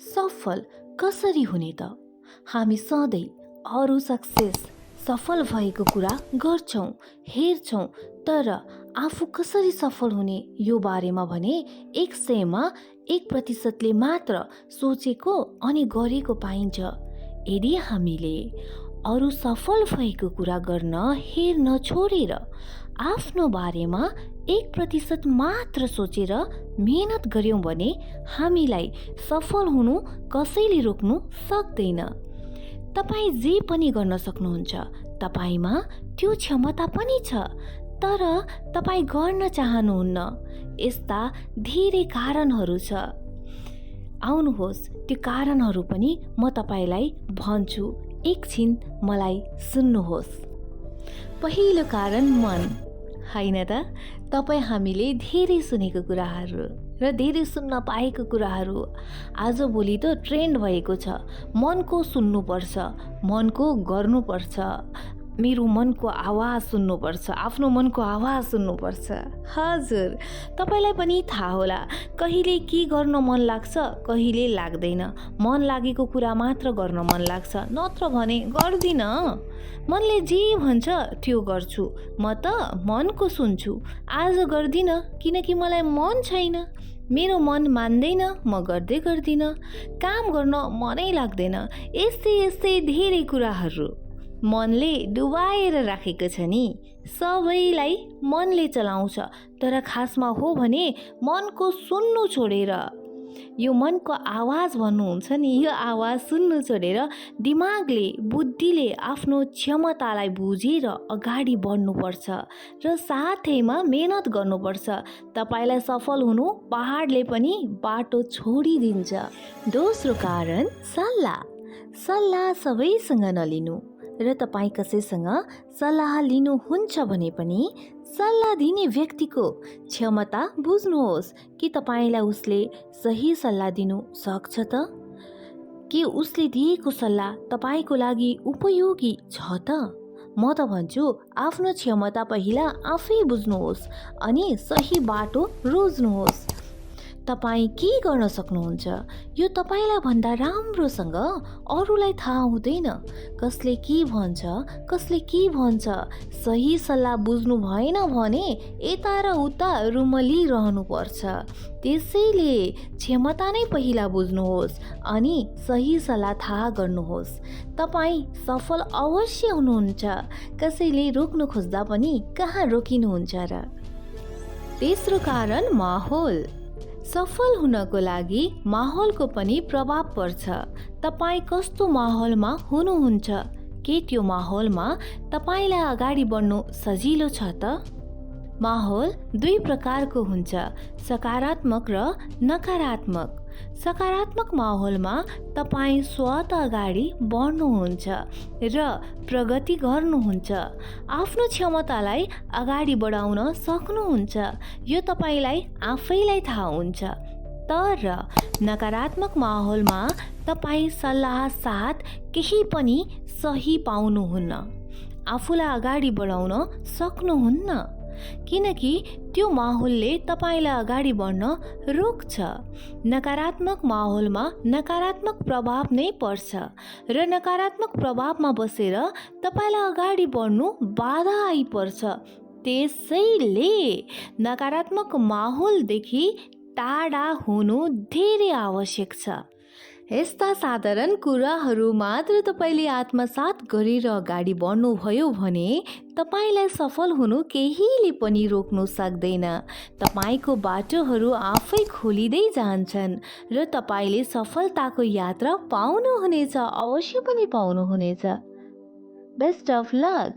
सफल कसरी हुने त? हामी सधैँ अरू सफल भएको कुरा गर्छौँ, हेर्छौँ, तर आफू कसरी सफल हुने यो बारेमा भने 100मा 1% मात्र सोचेको अनि गरेको पाइन्छ। यदि हामीले अरू सफल भएको कुरा गर्न हेर्न छोडेर आफ्नो बारेमा 1% मात्र सोचेर मेहनत गर्यौँ भने हामीलाई सफल हुनु कसैले रोक्नु सक्दैन। तपाईँ जे पनि गर्न सक्नुहुन्छ, तपाईँमा त्यो क्षमता पनि छ, तर तपाईँ गर्न चाहनुहुन्न। यस्ता धेरै कारणहरू छ। आउनुहोस् त्यो कारणहरू पनि म तपाईँलाई भन्छु, एकछिन मलाई सुन्नुहोस्। पहिलो कारण मन, होइन त? तपाईँ हामीले धेरै सुनेको कुराहरू र धेरै सुन्न पाएको कुराहरू आजभोलि त ट्रेन्ड भएको छ। मनको सुन्नुपर्छ, मनको गर्नुपर्छ, मेरो मनको आवाज सुन्नुपर्छ, आफ्नो मनको आवाज सुन्नुपर्छ। हजुर, तपाईँलाई पनि थाहा होला, कहिले के गर्न मन लाग्छ, कहिले लाग्दैन। मन लागेको कुरा मात्र गर्न मन लाग्छ, नत्र भने गर्दिन। मनले जे भन्छ त्यो गर्छु, म त मनको सुन्छु। आज गर्दिन किनकि मलाई मन छैन, मेरो मन मान्दैन, म गर्दिन। काम गर्न मनै लाग्दैन। यस्तै धेरै कुराहरू मनले डुबाएर राखेको छ नि। सबैलाई मनले चलाउँछ, तर खासमा हो भने मनको सुन्नु छोडेर, यो मनको आवाज भन्नुहुन्छ नि, यो आवाज सुन्नु छोडेर दिमागले, बुद्धिले आफ्नो क्षमतालाई बुझेर अगाडि बढ्नुपर्छ र साथैमा मेहनत गर्नुपर्छ। तपाईँलाई सफल हुनु पहाडले पनि बाटो छोडिदिन्छ। दोस्रो कारण सल्लाह सबैसँग नलिनु र तपाईँ कसैसँग सल्लाह लिनुहुन्छ भने पनि सल्लाह दिने व्यक्तिको क्षमता बुझ्नुहोस् कि तपाईँलाई उसले सही सल्लाह दिनु सक्छ त? के उसले दिएको सल्लाह तपाईँको लागि उपयोगी छ त? म त भन्छु आफ्नो क्षमता पहिला आफै बुझ्नुहोस् अनि सही बाटो रोज्नुहोस्। तपाईँ के गर्न सक्नुहुन्छ यो तपाईँलाई भन्दा राम्रोसँग अरूलाई थाहा हुँदैन। कसले के भन्छ सही सल्लाह बुझ्नु भएन भने यता र उता रुमलिरहनुपर्छ। त्यसैले क्षमता नै पहिला बुझ्नुहोस् अनि सही सल्लाह थाहा गर्नुहोस्। तपाईँ सफल अवश्य हुनुहुन्छ, कसैले रोक्न खोज्दा पनि कहाँ रोकिनुहुन्छ र? तेस्रो कारण माहौल। सफल हुनको लागि माहौलको पनि प्रभाव पर्छ। तपाईँ कस्तो माहौलमा हुनुहुन्छ? के त्यो माहौलमा तपाईँलाई अगाडि बढ्नु सजिलो छ त? माहौल दुई प्रकारको हुन्छ, सकारात्मक र नकारात्मक। सकारात्मक माहौलमा तपाईँ स्वतः अगाडि बढ्नुहुन्छ र प्रगति गर्नुहुन्छ, आफ्नो क्षमतालाई अगाडि बढाउन सक्नुहुन्छ। यो तपाईँलाई आफैलाई थाहा हुन्छ। तर नकारात्मक माहौलमा तपाईँ सल्लाह साथ केही पनि सही पाउनुहुन्न, आफूलाई अगाडि बढाउन सक्नुहुन्न, किनकि त्यो माहौलले तपाईँलाई अगाडि बढ्न रोक्छ। नकारात्मक माहौलमा नकारात्मक प्रभाव नै पर्छ र नकारात्मक प्रभावमा बसेर तपाईँलाई अगाडि बढ्नु बाधा आइपर्छ। त्यसैले नकारात्मक माहौलदेखि टाढा हुनु धेरै आवश्यक छ। यस्ता साधारण कुराहरू मात्र तपाईँले आत्मसात गरेर अगाडि बढ्नुभयो भने तपाईँलाई सफल हुनु केहीले पनि रोक्नु सक्दैन। तपाईँको बाटोहरू आफै खोलिँदै जान्छन् र तपाईँले सफलताको यात्रा पाउनुहुनेछ, अवश्य पनि पाउनुहुनेछ। Best of lock.